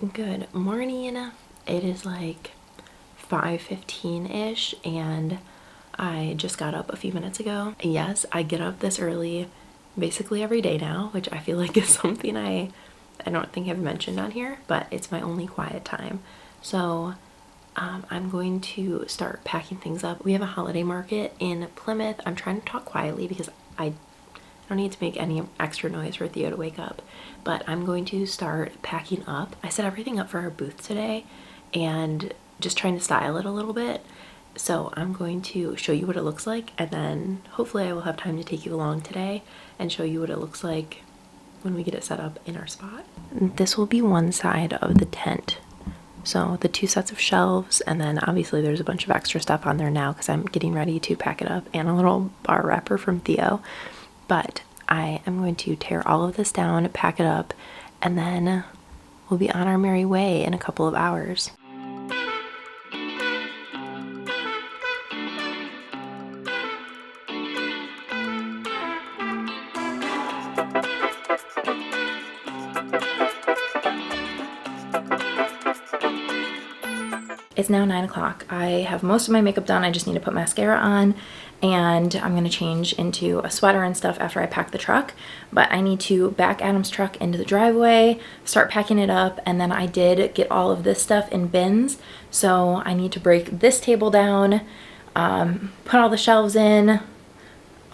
Good morning. It is like 5:15-ish and I just got up a few minutes ago. Yes, I get up this early basically every day now, which I feel like is something I don't think I've mentioned on here, but it's my only quiet time. So I'm going to start packing things up. We have a holiday market in Plymouth. I'm trying to talk quietly because I don't need to make any extra noise for Theo to wake up, but I'm going to start packing up. I set everything up for our booth today and just trying to style it a little bit. So I'm going to show you what it looks like, and then hopefully I will have time to take you along today and show you what it looks like when we get it set up in our spot. This will be one side of the tent. So the 2 sets of shelves, and then obviously there's a bunch of extra stuff on there now because I'm getting ready to pack it up, and a little bar wrapper from Theo. But I am going to tear all of this down, pack it up, and then we'll be on our merry way in a couple of hours. It's now 9 o'clock. I have most of my makeup done. I just need to put mascara on, and I'm gonna change into a sweater and stuff after I pack the truck. But I need to back Adam's truck into the driveway, start packing it up, and then I did get all of this stuff in bins. So I need to break this table down, put all the shelves in,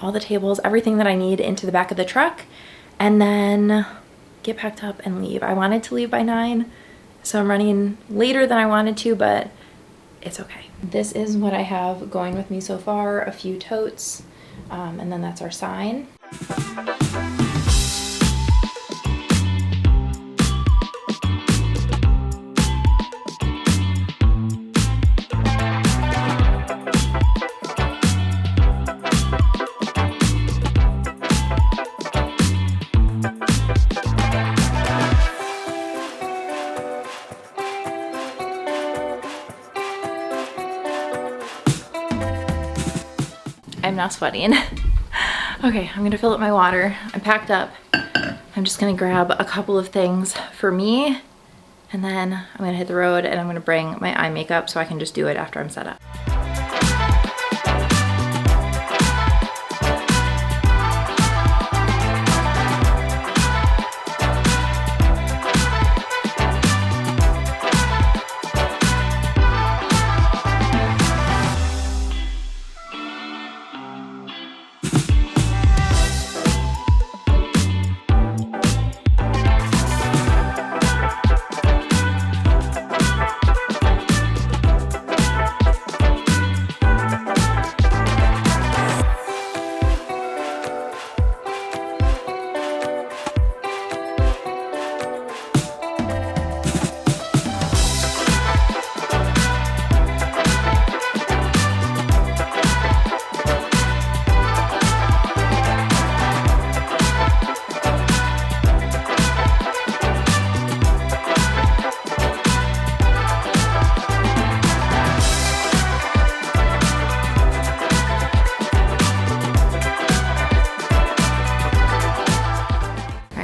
all the tables, everything that I need into the back of the truck, and then get packed up and leave. I wanted to leave by 9. So I'm running later than I wanted to, but it's okay. This is what I have going with me so far, a few totes, and then that's our sign. I'm now sweating. Okay, I'm gonna fill up my water. I'm packed up. I'm just gonna grab a couple of things for me, and then I'm gonna hit the road, and I'm gonna bring my eye makeup so I can just do it after I'm set up.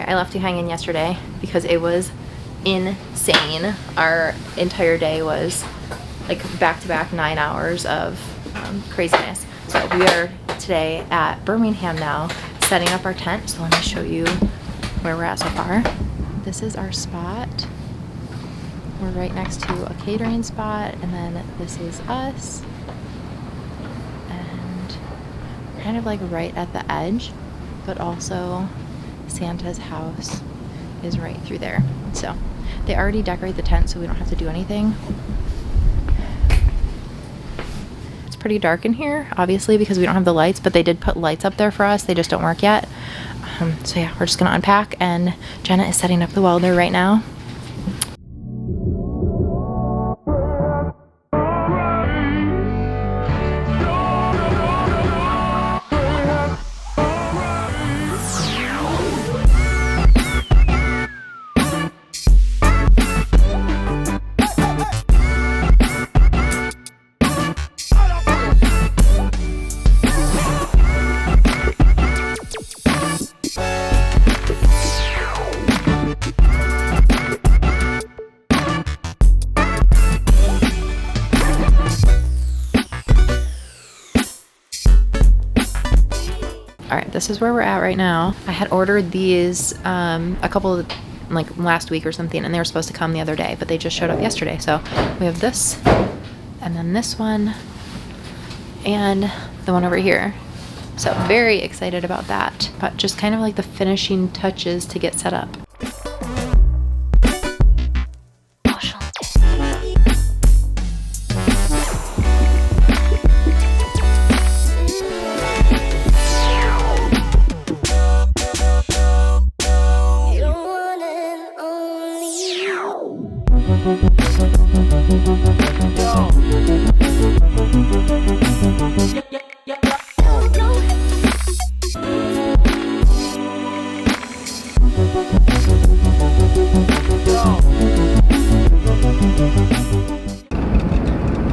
I left you hanging yesterday because it was insane. Our entire day was like back-to-back 9 hours of craziness. So we are today at Birmingham now, setting up our tent. So let me show you where we're at so far. This is our spot. We're right next to a catering spot, and then this is us. And kind of like right at the edge, but also Santa's house is right through there. So they already decorate the tent so we don't have to do anything. It's pretty dark in here, obviously, because we don't have the lights, but they did put lights up there for us. They just don't work yet. So yeah, we're just gonna unpack, and Jenna is setting up the welder right now. All right, this is where we're at right now. I had ordered these a couple of, like last week or something, and they were supposed to come the other day, but they just showed up yesterday. So we have this, and then this one, and the one over here. So very excited about that, but just kind of like the finishing touches to get set up.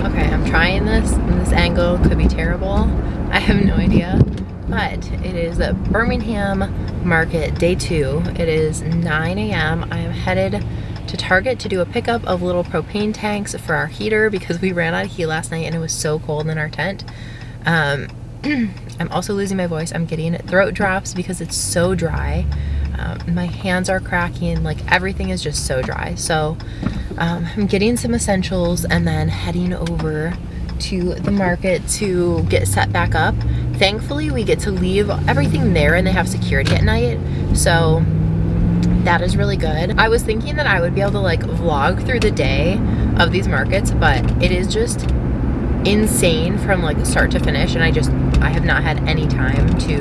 Okay, I'm trying this, and this angle could be terrible. I have no idea, but it is the Birmingham Market Day 2. It is 9 a.m. I am headed to Target to do a pickup of little propane tanks for our heater because we ran out of heat last night and it was so cold in our tent. I'm also losing my voice. I'm getting throat drops because it's so dry. My hands are cracking, like everything is just so dry. So I'm getting some essentials and then heading over to the market to get set back up. Thankfully, we get to leave everything there and they have security at night. So that is really good. I was thinking that I would be able to like vlog through the day of these markets, but it is just insane from like start to finish, and I have not had any time to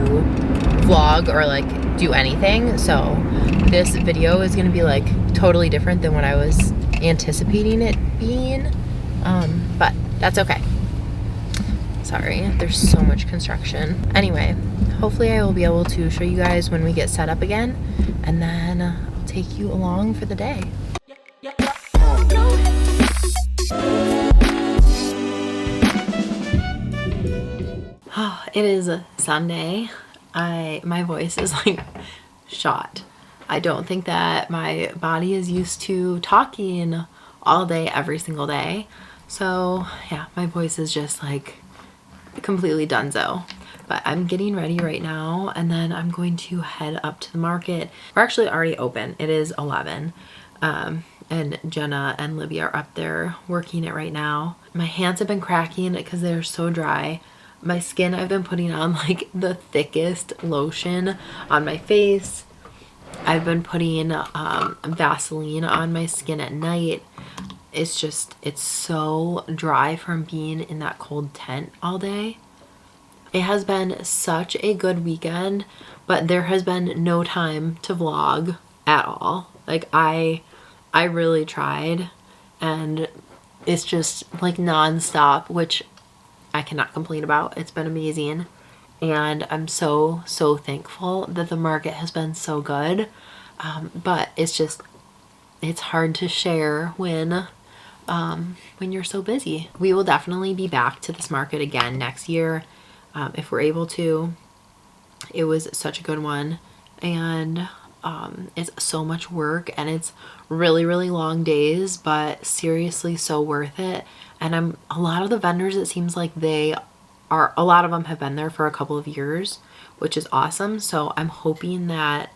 vlog or like do anything. So this video is gonna be like totally different than what I was anticipating it being, but that's okay. Sorry, there's so much construction. Anyway, hopefully I will be able to show you guys when we get set up again, and then I'll take you along for the day. Oh, it is a Sunday. My voice is like shot. I don't think that my body is used to talking all day, every single day. So yeah, my voice is just like completely donezo. But I'm getting ready right now, and then I'm going to head up to the market. We're actually already open. It is 11. And Jenna and Libby are up there working it right now. My hands have been cracking because they're so dry. My skin, I've been putting on like the thickest lotion on my face. I've been putting Vaseline on my skin at night. It's so dry from being in that cold tent all day. It has been such a good weekend, but there has been no time to vlog at all. Like I really tried, and it's just like non-stop, which I cannot complain about. It's been amazing, and I'm so thankful that the market has been so good. But it's hard to share when you're so busy. We will definitely be back to this market again next year, if we're able to. It was such a good one, and it's so much work, and it's really long days, but seriously so worth it. And a lot of the vendors, it seems like a lot of them have been there for a couple of years, which is awesome. So I'm hoping that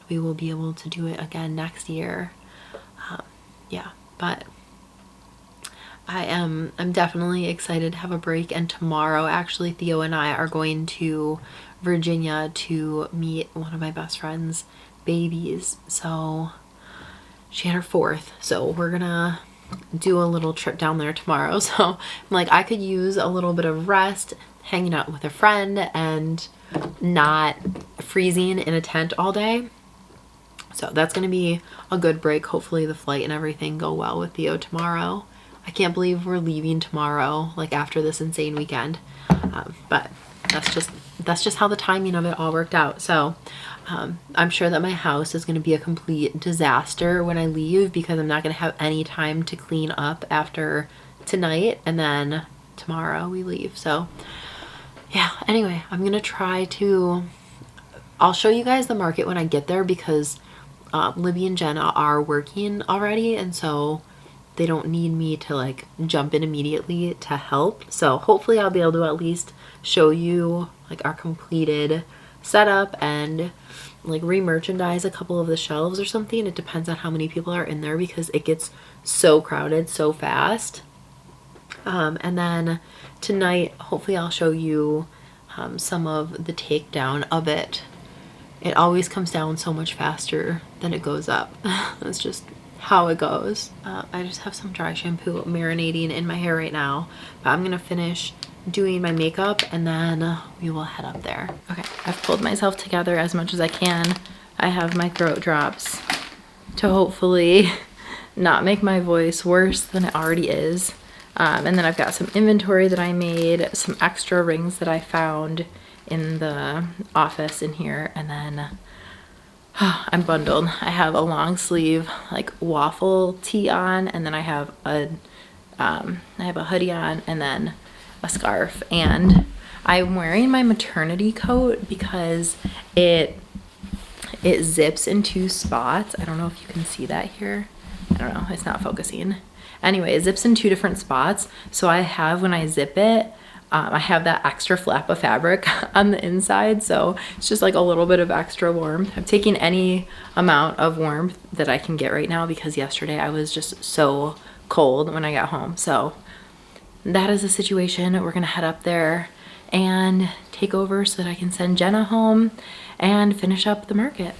we will be able to do it again next year. Yeah, but I'm definitely excited to have a break. And tomorrow, actually, Theo and I are going to Virginia to meet one of my best friend's babies. So she had her 4th, so we're gonna do a little trip down there tomorrow. So I'm like, I could use a little bit of rest, hanging out with a friend and not freezing in a tent all day. So that's gonna be a good break. Hopefully the flight and everything go well with Theo tomorrow. I can't believe we're leaving tomorrow, like after this insane weekend. But that's just how the timing of it all worked out. So I'm sure that my house is going to be a complete disaster when I leave, because I'm not going to have any time to clean up after tonight, and then tomorrow we leave. So yeah, anyway, I'm going to try to, I'll show you guys the market when I get there, because Libby and Jenna are working already, and so they don't need me to like jump in immediately to help. So hopefully I'll be able to at least show you like our completed setup and like re-merchandise a couple of the shelves or something. It depends on how many people are in there because it gets so crowded so fast. And then tonight, hopefully I'll show you some of the takedown of it. It always comes down so much faster than it goes up. That's just how it goes. I just have some dry shampoo marinating in my hair right now, but I'm gonna finish doing my makeup and then we will head up there. Okay, I've pulled myself together as much as I can. I have my throat drops to hopefully not make my voice worse than it already is. And then I've got some inventory that I made, some extra rings that I found in the office in here, and then I'm bundled. I have a long sleeve like waffle tee on, and then I have a hoodie on and then a scarf, and I'm wearing my maternity coat because it zips in 2 spots. I don't know if you can see that here. I don't know, it's not focusing. Anyway, it zips in 2 different spots. So I have, when I zip it, I have that extra flap of fabric on the inside. So it's just like a little bit of extra warmth. I'm taking any amount of warmth that I can get right now because yesterday I was just so cold when I got home. So that is the situation. We're gonna head up there and take over so that I can send Jenna home and finish up the market.